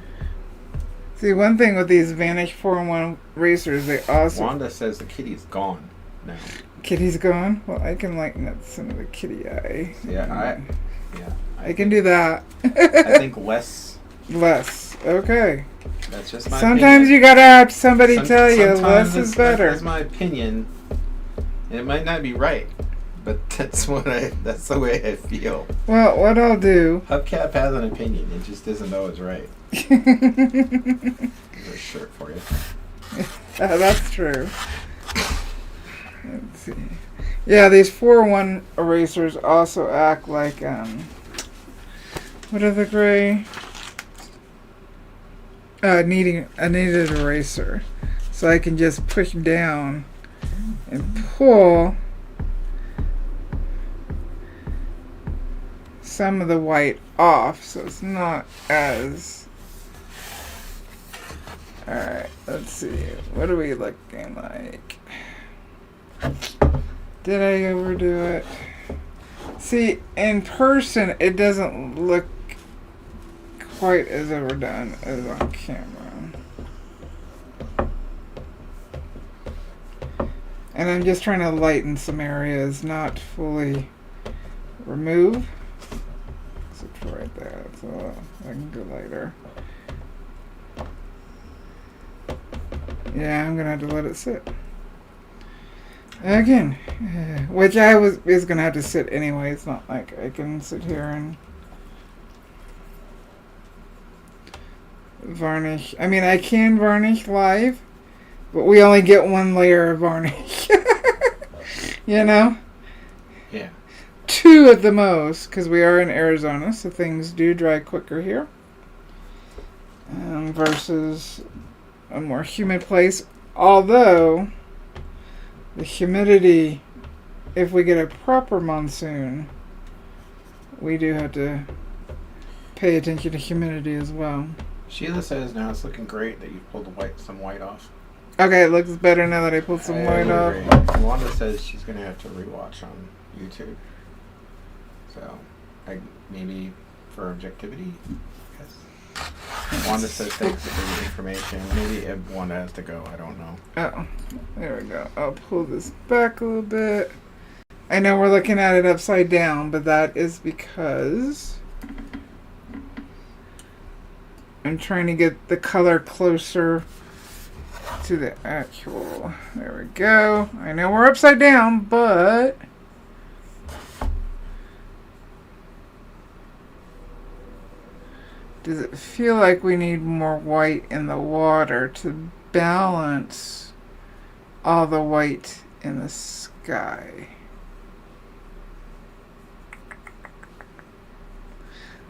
See, one thing with these Vanish 4-in-1 racers, they also... Wanda says the kitty's gone now. Kitty's gone? Well, I can lighten up some of the kitty eye. Yeah, I can do that. I think less. Less. Okay. That's just my Sometimes opinion. you gotta have somebody tell you less is better. That's my opinion. And it might not be right, but that's the way I feel. Well, what I'll do... Hubcap has an opinion. It just doesn't know it's right. There's a shirt for you. That's true. Let's see. Yeah, these 4-in-1 erasers also act like, what are the gray? A kneaded eraser. So I can just push down and pull some of the white off, so it's not as... Alright, let's see. What are we looking like? Did I overdo it? See, in person, it doesn't look quite as overdone as on camera. And I'm just trying to lighten some areas, not fully remove. Except for right there, so I can go lighter. Yeah, I'm gonna have to let it sit. Again, which is gonna have to sit anyway. It's not like I can sit here and varnish. I mean, I can varnish live, but we only get one layer of varnish. You know? Yeah. 2 at the most, because we are in Arizona, so things do dry quicker here. Versus a more humid place. Although, the humidity, if we get a proper monsoon, we do have to pay attention to humidity as well. Sheila says now it's looking great that you pulled some white off. Okay, it looks better now that I pulled some white off. Wanda says she's going to have to rewatch on YouTube. So, maybe for objectivity, yes. Wanda says thanks for the information. Maybe Wanda has to go. I don't know. Oh, there we go. I'll pull this back a little bit. I know we're looking at it upside down, but that is because I'm trying to get the color closer to the actual. There we go. I know we're upside down, but does it feel like we need more white in the water to balance all the white in the sky?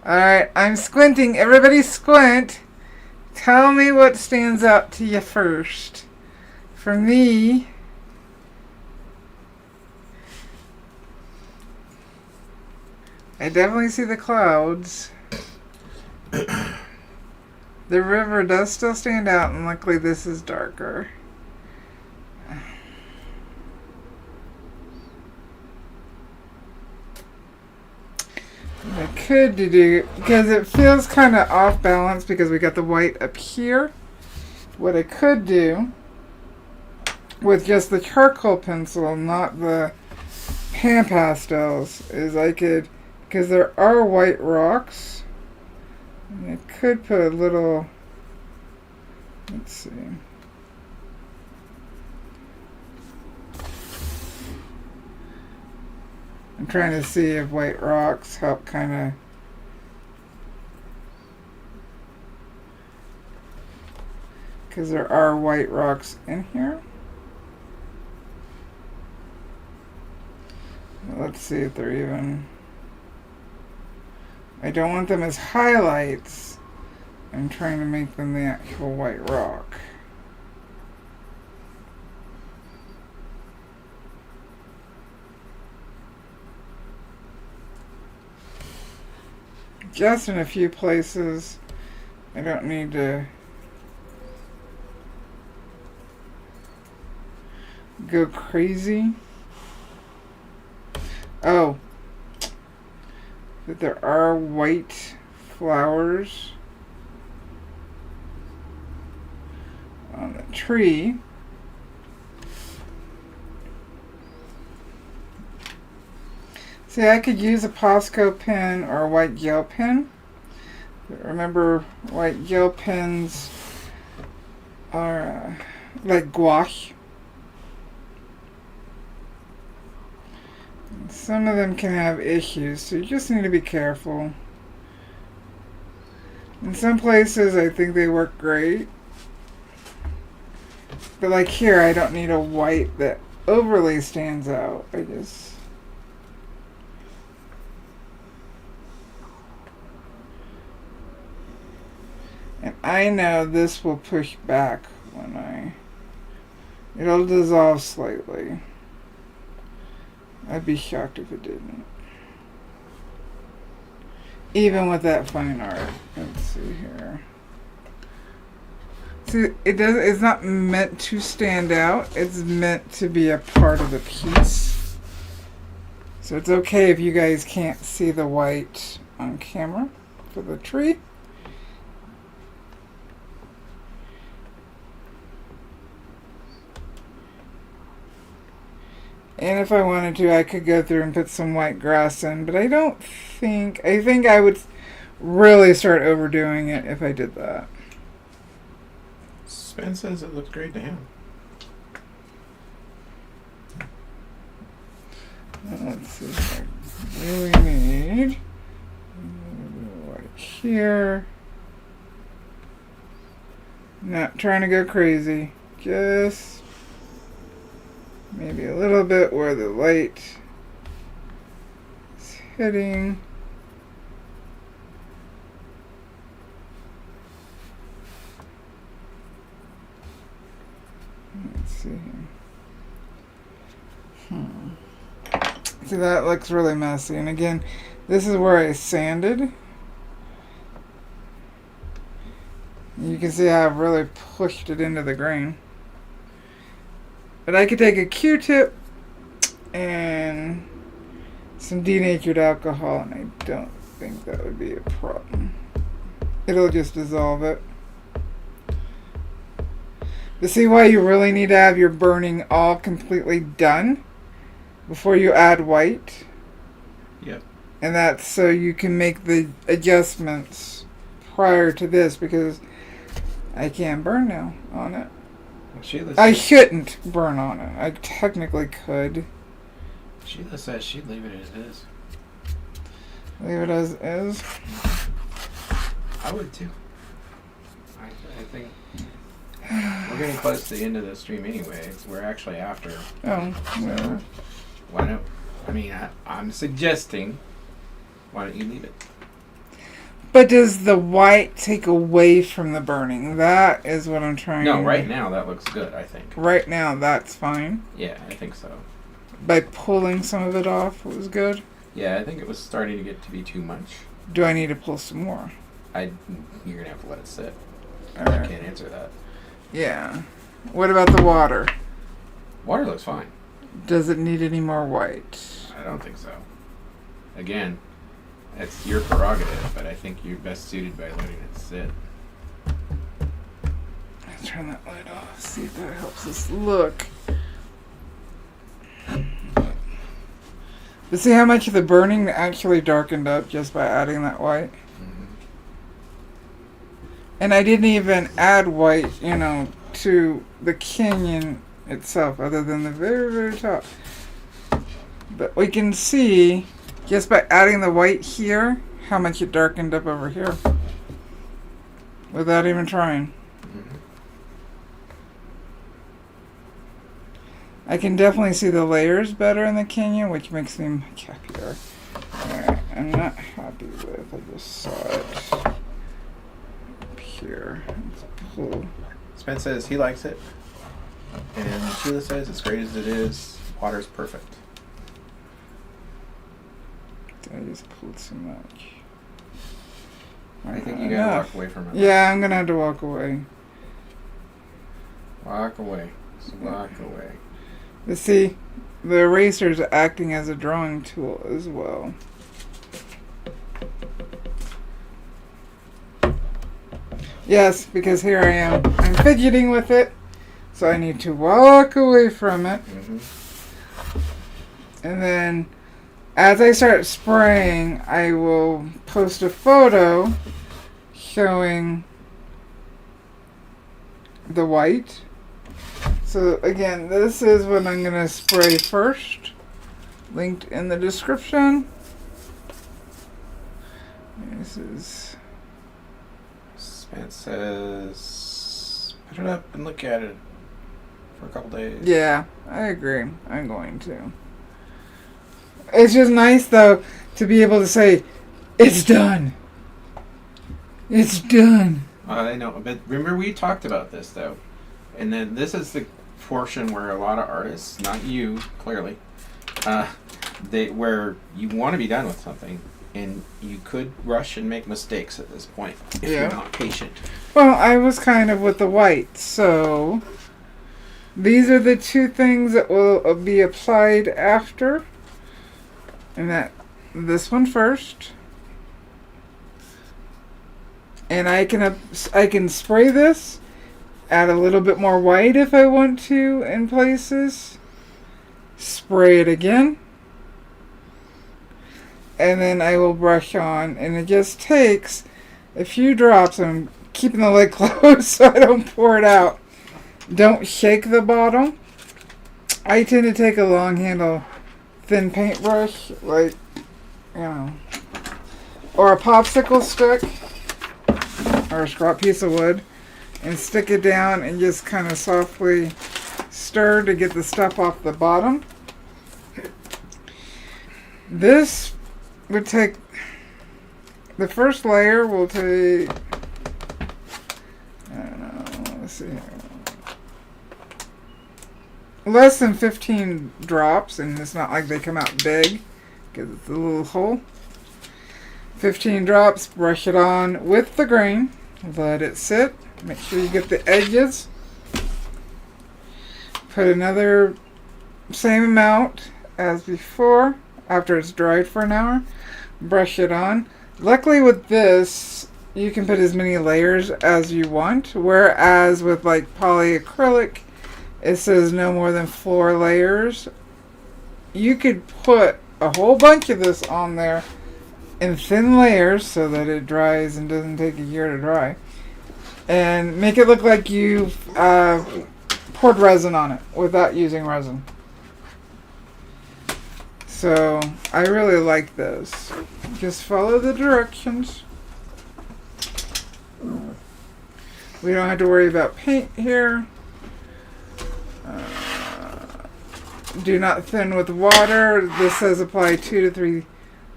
Alright, I'm squinting. Everybody squint. Tell me what stands out to you first. For me, I definitely see the clouds. The river does still stand out, and luckily this is darker. I could do, because it feels kind of off balance because we got the white up here. What I could do with just the charcoal pencil, not the pan pastels, is I could, because there are white rocks, I could put a little, let's see. I'm trying to see if white rocks help kind of because there are white rocks in here. Let's see if they're even. I don't want them as highlights. I'm trying to make them the actual white rock. just in a few places. I don't need to go crazy. Oh, but there are white flowers on the tree. See, I could use a Posco pen or a white gel pen. But remember, white gel pens are like gouache. And some of them can have issues, so you just need to be careful. In some places, I think they work great. But like here, I don't need a white that overly stands out. I just... And I know this will push back when it'll dissolve slightly. I'd be shocked if it didn't. Even with that fine art. Let's see here. See, it's not meant to stand out. It's meant to be a part of the piece. So it's okay if you guys can't see the white on camera for the tree. And if I wanted to, I could go through and put some white grass in, but I think I would really start overdoing it if I did that. Spen says it looks great to him. Let's see what I really need. Right here. Not trying to go crazy. Just maybe a little bit where the light is hitting. Let's see. See, that looks really messy. And again, this is where I sanded. You can see how I've really pushed it into the grain. But I could take a Q-tip and some denatured alcohol, and I don't think that would be a problem. It'll just dissolve it. But see why you really need to have your burning all completely done before you add white? Yep. And that's so you can make the adjustments prior to this, because I can't burn now on it. I shouldn't burn on it. I technically could. Sheila says she'd leave it as is. Leave it as is? I would too. I think we're getting close to the end of the stream anyway. We're actually after. Oh, well. Why don't... I mean, I'm suggesting, why don't you leave it? But does the white take away from the burning? That is what I'm trying to... No, right now that looks good, I think. Right now that's fine? Yeah, I think so. By pulling some of it off, it was good? Yeah, I think it was starting to get to be too much. Do I need to pull some more? You're going to have to let it sit. All right. I can't answer that. Yeah. What about the water? Water looks fine. Does it need any more white? I don't think so. Again, it's your prerogative, but I think you're best suited by letting it sit. Let's turn that light off, see if that helps us look. But see how much of the burning actually darkened up just by adding that white? Mm-hmm. And I didn't even add white, to the canyon itself, other than the very, very top. But we can see, just by adding the white here, how much it darkened up over here. Without even trying. Mm-hmm. I can definitely see the layers better in the canyon, which makes me much happier. Alright, I'm not happy with, I just saw it up here. Let's pull. Spence says he likes it. And Sheila says as great as it is, water's perfect. I just pulled too much. I think you gotta walk away from it. Yeah, I'm gonna have to walk away. Walk away. Just walk away. But see, the eraser's acting as a drawing tool as well. Yes, because here I am. I'm fidgeting with it, so I need to walk away from it. Mm-hmm. And then, as I start spraying, I will post a photo showing the white. So again, this is what I'm going to spray first. Linked in the description. This is... It says, put it up and look at it for a couple days. Yeah, I agree. I'm going to. It's just nice, though, to be able to say, it's done. It's done. I know, but remember we talked about this, though. And then this is the portion where a lot of artists, not you, clearly, where you want to be done with something. And you could rush and make mistakes at this point if you're not patient. Well, I was kind of with the white, so these are the two things that will be applied after. And this one first. And I can spray this, add a little bit more white if I want to in places. Spray it again. And then I will brush on, and it just takes a few drops. I'm keeping the lid closed so I don't pour it out. Don't shake the bottle. I tend to take a long handle thin paintbrush, like, you know, or a popsicle stick, or a scrap piece of wood, and stick it down and just kind of softly stir to get the stuff off the bottom. This would take, the first layer will take, I don't know, let's see here, less than 15 drops, and it's not like they come out big because it's a little hole. 15 drops, brush it on with the grain, let it sit, make sure you get the edges, put another same amount as before after it's dried for an hour. Brush it on. Luckily with this, you can put as many layers as you want, whereas with like polyacrylic, it says no more than 4 layers. You could put a whole bunch of this on there in thin layers so that it dries and doesn't take a year to dry, and make it look like you've poured resin on it without using resin. So I really like this. Just follow the directions. We don't have to worry about paint here. Do not thin with water. This says apply 2 to 3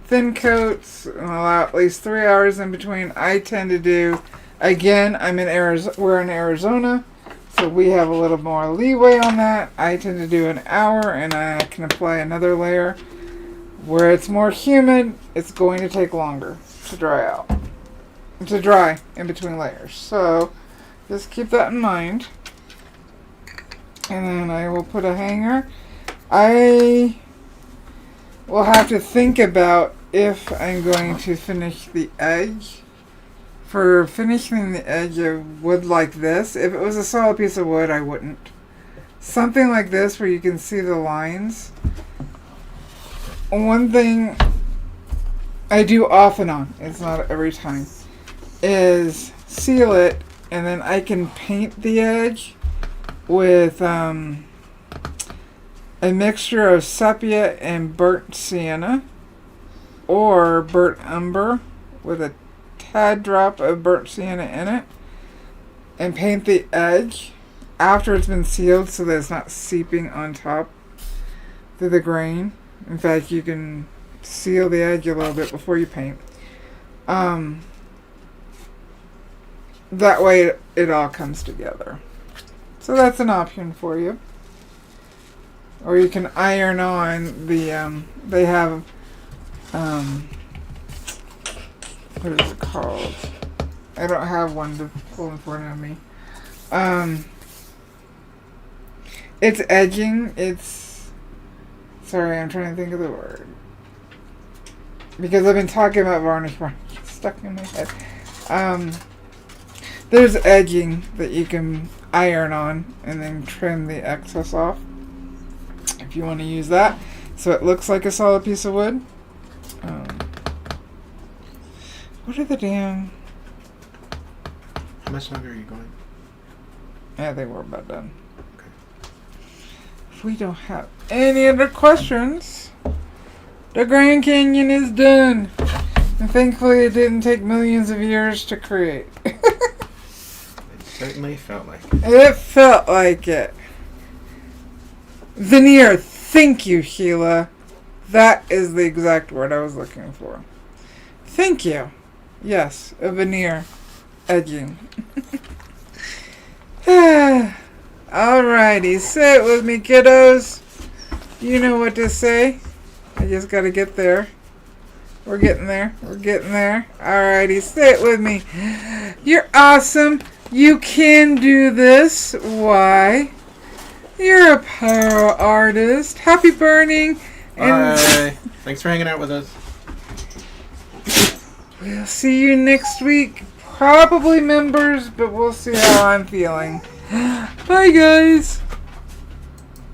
thin coats and allow at least 3 hours in between. I tend to do, again, we're in Arizona, so we have a little more leeway on that. I tend to do an hour, and I can apply another layer. Where it's more humid, it's going to take longer to dry in between layers. So just keep that in mind. And then I will put a hanger. I will have to think about if I'm going to finish the edge. For finishing the edge of wood like this, if it was a solid piece of wood, I wouldn't. Something like this where you can see the lines. One thing I do off and on, it's not every time, is seal it, and then I can paint the edge with a mixture of sepia and burnt sienna, or burnt umber with a tad drop of burnt sienna in it, and paint the edge after it's been sealed so that it's not seeping on top through the grain. In fact, you can seal the edge a little bit before you paint. That way it all comes together. So that's an option for you. Or you can iron on the, they have, what is it called? I don't have one to pull in front of me. It's edging. It's... Sorry, I'm trying to think of the word. Because I've been talking about varnish. It's stuck in my head. There's edging that you can iron on and then trim the excess off. If you want to use that. So it looks like a solid piece of wood. What are the damn... How much longer are you going? Yeah, they were about done. Okay. If we don't have any other questions, the Grand Canyon is done. And thankfully it didn't take millions of years to create. It certainly felt like it. It felt like it. Veneer, thank you, Sheila. That is the exact word I was looking for. Thank you. Yes, a veneer. Edging. Alrighty, say it with me, kiddos. You know what to say. I just gotta get there. We're getting there. We're getting there. Alrighty, say it with me. You're awesome. You can do this. Why? You're a pyro artist. Happy burning. And bye. Thanks for hanging out with us. We'll see you next week. Probably members, but we'll see how I'm feeling. Bye, guys.